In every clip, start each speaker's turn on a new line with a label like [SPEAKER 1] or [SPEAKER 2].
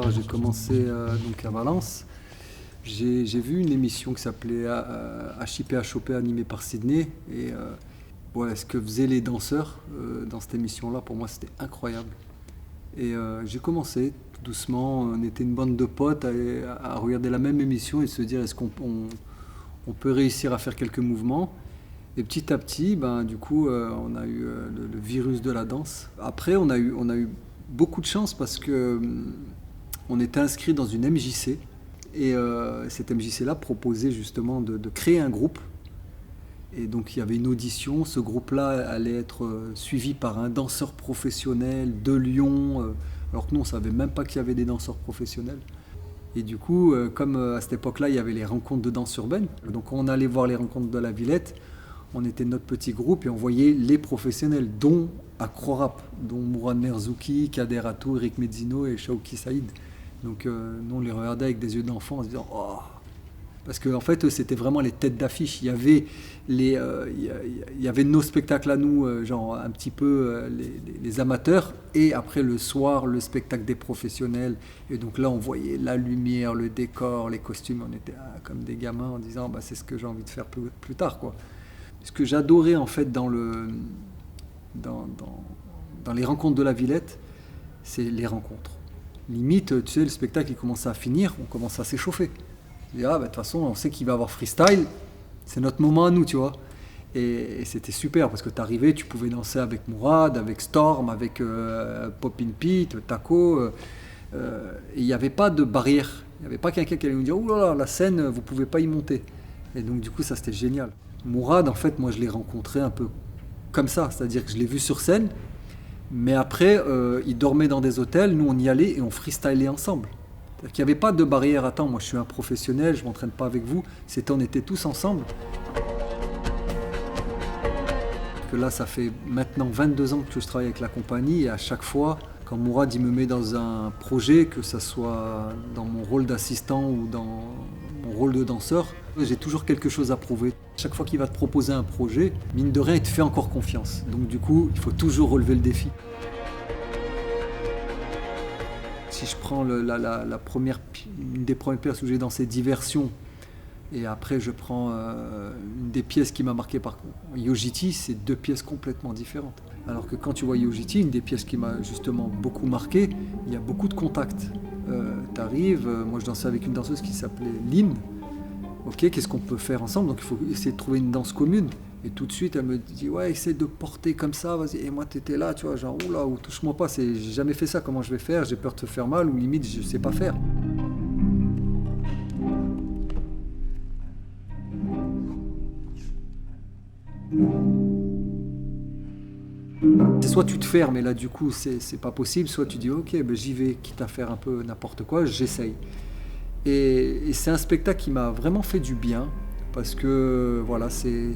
[SPEAKER 1] quand j'ai commencé donc à Valence, j'ai vu une émission qui s'appelait HIP animée par Sydney. Et ouais, ce que faisaient les danseurs dans cette émission-là, pour moi, c'était incroyable. Et j'ai commencé tout doucement. On était une bande de potes à regarder la même émission et se dire est-ce on peut réussir à faire quelques mouvements. Et petit à petit, ben, du coup, on a eu le virus de la danse. Après, on a eu beaucoup de chance parce que on était inscrit dans une MJC. Et cette MJC-là proposait justement de créer un groupe. Et donc il y avait une audition. Ce groupe-là allait être suivi par un danseur professionnel de Lyon. Alors que nous, on ne savait même pas qu'il y avait des danseurs professionnels. Et du coup, comme à cette époque-là, il y avait les rencontres de danse urbaine. Donc on allait voir les rencontres de la Villette. On était notre petit groupe et on voyait les professionnels, dont Acro-Rap, dont Mourad Merzouki, Kader Atou, Eric Mezzino et Shaouki Saïd. Donc nous, on les regardait avec des yeux d'enfant en se disant « Oh !» Parce qu'en fait, c'était vraiment les têtes d'affiche. Il y avait nos spectacles à nous, genre un petit peu les amateurs, et après le soir, le spectacle des professionnels. Et donc là, on voyait la lumière, le décor, les costumes. On était comme des gamins en disant bah, « C'est ce que j'ai envie de faire plus tard, quoi. » Ce que j'adorais en fait dans les rencontres de la Villette, c'est les rencontres. Limite, tu sais, le spectacle il commençait à finir, on commence à s'échauffer. Je dis, de toute façon, on sait qu'il va y avoir freestyle, c'est notre moment à nous, tu vois. Et c'était super parce que tu arrivais, tu pouvais danser avec Mourad, avec Storm, avec Poppin' Pete, Taco. Et il n'y avait pas de barrière. Il n'y avait pas quelqu'un qui allait nous dire, ouh là là, la scène, vous ne pouvez pas y monter. Et donc, du coup, ça, c'était génial. Mourad, en fait, moi, je l'ai rencontré un peu comme ça. C'est-à-dire que je l'ai vu sur scène, mais après, il dormait dans des hôtels. Nous, on y allait et on freestylait ensemble. C'est-à-dire qu'il n'y avait pas de barrière. Attends, moi, je suis un professionnel, je ne m'entraîne pas avec vous. On était tous ensemble. Que là, ça fait maintenant 22 ans que je travaille avec la compagnie et à chaque fois, quand Mourad il me met dans un projet, que ce soit dans mon rôle d'assistant ou dans mon rôle de danseur, j'ai toujours quelque chose à prouver. Chaque fois qu'il va te proposer un projet, mine de rien, il te fait encore confiance. Donc du coup, il faut toujours relever le défi. Si je prends une des premières pièces où j'ai dansé Diversion, et après je prends une des pièces qui m'a marqué par Yojiti, c'est deux pièces complètement différentes. Alors que quand tu vois Yojiti, une des pièces qui m'a justement beaucoup marqué, il y a beaucoup de contacts. T'arrives, moi je dansais avec une danseuse qui s'appelait Lynn. Ok, qu'est-ce qu'on peut faire ensemble? Donc il faut essayer de trouver une danse commune. Et tout de suite, elle me dit, ouais, essaie de porter comme ça, vas-y. Et moi, t'étais là, tu vois, genre, oula, ou touche-moi pas, j'ai jamais fait ça, comment je vais faire? J'ai peur de te faire mal, ou limite, je sais pas faire. Soit tu te fermes, et là, du coup, c'est pas possible, soit tu dis, ok, ben, j'y vais, quitte à faire un peu n'importe quoi, j'essaye. Et c'est un spectacle qui m'a vraiment fait du bien, parce que, voilà, c'est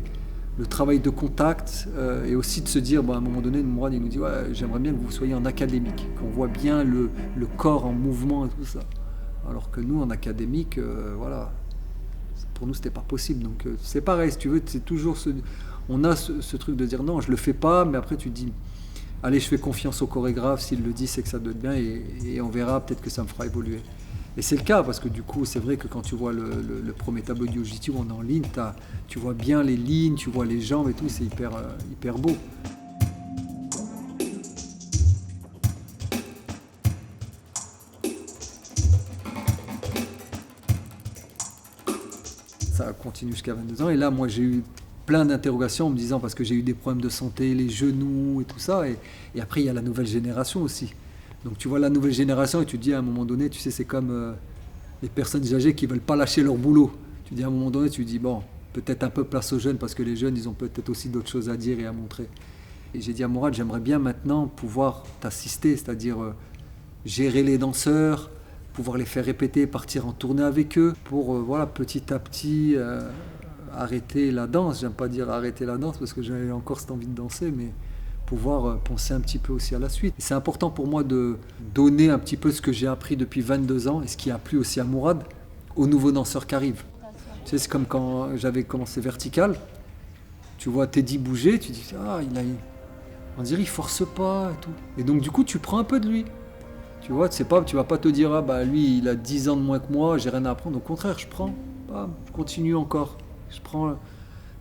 [SPEAKER 1] le travail de contact et aussi de se dire, bon, à un moment donné, Mourad il nous dit ouais, j'aimerais bien que vous soyez en académique, qu'on voit bien le corps en mouvement et tout ça. Alors que nous, en académique, voilà, pour nous, c'était pas possible. Donc c'est pareil, si tu veux, c'est toujours on a ce truc de dire non, je le fais pas, mais après tu te dis, allez, je fais confiance au chorégraphe, s'il le dit, c'est que ça doit être bien et on verra, peut-être que ça me fera évoluer. Et c'est le cas, parce que du coup, c'est vrai que quand tu vois le premier tableau de Yojiti où on est en ligne, tu vois bien les lignes, tu vois les jambes et tout, c'est hyper beau. Ça continue jusqu'à 22 ans, et là, moi, j'ai eu plein d'interrogations en me disant, parce que j'ai eu des problèmes de santé, les genoux et tout ça, et après, il y a la nouvelle génération aussi. Donc tu vois la nouvelle génération et tu te dis à un moment donné, tu sais, c'est comme les personnes âgées qui ne veulent pas lâcher leur boulot. Tu dis à un moment donné, tu dis bon, peut-être un peu place aux jeunes parce que les jeunes, ils ont peut-être aussi d'autres choses à dire et à montrer. Et j'ai dit à Mourad, j'aimerais bien maintenant pouvoir t'assister, c'est-à-dire gérer les danseurs, pouvoir les faire répéter, partir en tournée avec eux pour voilà, petit à petit arrêter la danse. J'aime pas dire arrêter la danse parce que j'ai encore cette envie de danser, mais pouvoir penser un petit peu aussi à la suite. Et c'est important pour moi de donner un petit peu ce que j'ai appris depuis 22 ans et ce qui a plu aussi à Mourad aux nouveaux danseurs qui arrivent. Tu sais, c'est comme quand j'avais commencé Vertical, tu vois Teddy bouger, tu dis on dirait il force pas et tout. Et donc du coup tu prends un peu de lui. Tu vois, c'est pas, tu vas pas te dire, ah bah lui, il a 10 ans de moins que moi, j'ai rien à apprendre. Au contraire, je prends, bam, je continue encore. Je prends.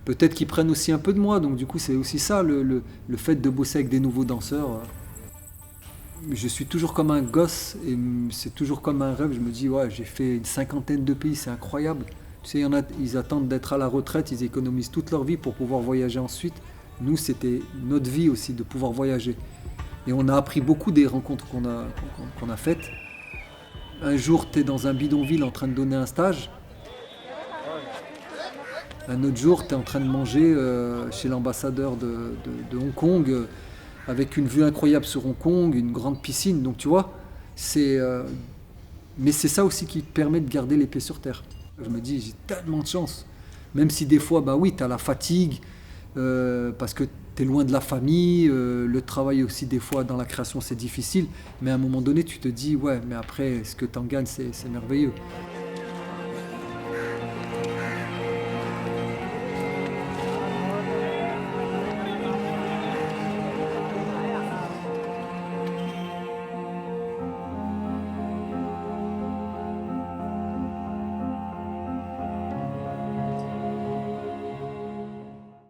[SPEAKER 1] Peut-être qu'ils prennent aussi un peu de moi, donc du coup, c'est aussi ça, le fait de bosser avec des nouveaux danseurs. Je suis toujours comme un gosse et c'est toujours comme un rêve. Je me dis, ouais, j'ai fait une cinquantaine de pays, c'est incroyable. Tu sais, il y en a, ils attendent d'être à la retraite, ils économisent toute leur vie pour pouvoir voyager ensuite. Nous, c'était notre vie aussi de pouvoir voyager. Et on a appris beaucoup des rencontres qu'on a faites. Un jour, tu es dans un bidonville en train de donner un stage. Un autre jour, tu es en train de manger chez l'ambassadeur de Hong Kong, avec une vue incroyable sur Hong Kong, une grande piscine. Donc tu vois, c'est, mais c'est ça aussi qui te permet de garder les pieds sur terre. Je me dis, j'ai tellement de chance. Même si des fois, bah oui, tu as la fatigue, parce que tu es loin de la famille, le travail aussi, des fois, dans la création, c'est difficile. Mais à un moment donné, tu te dis, ouais, mais après, ce que tu en gagnes, c'est merveilleux.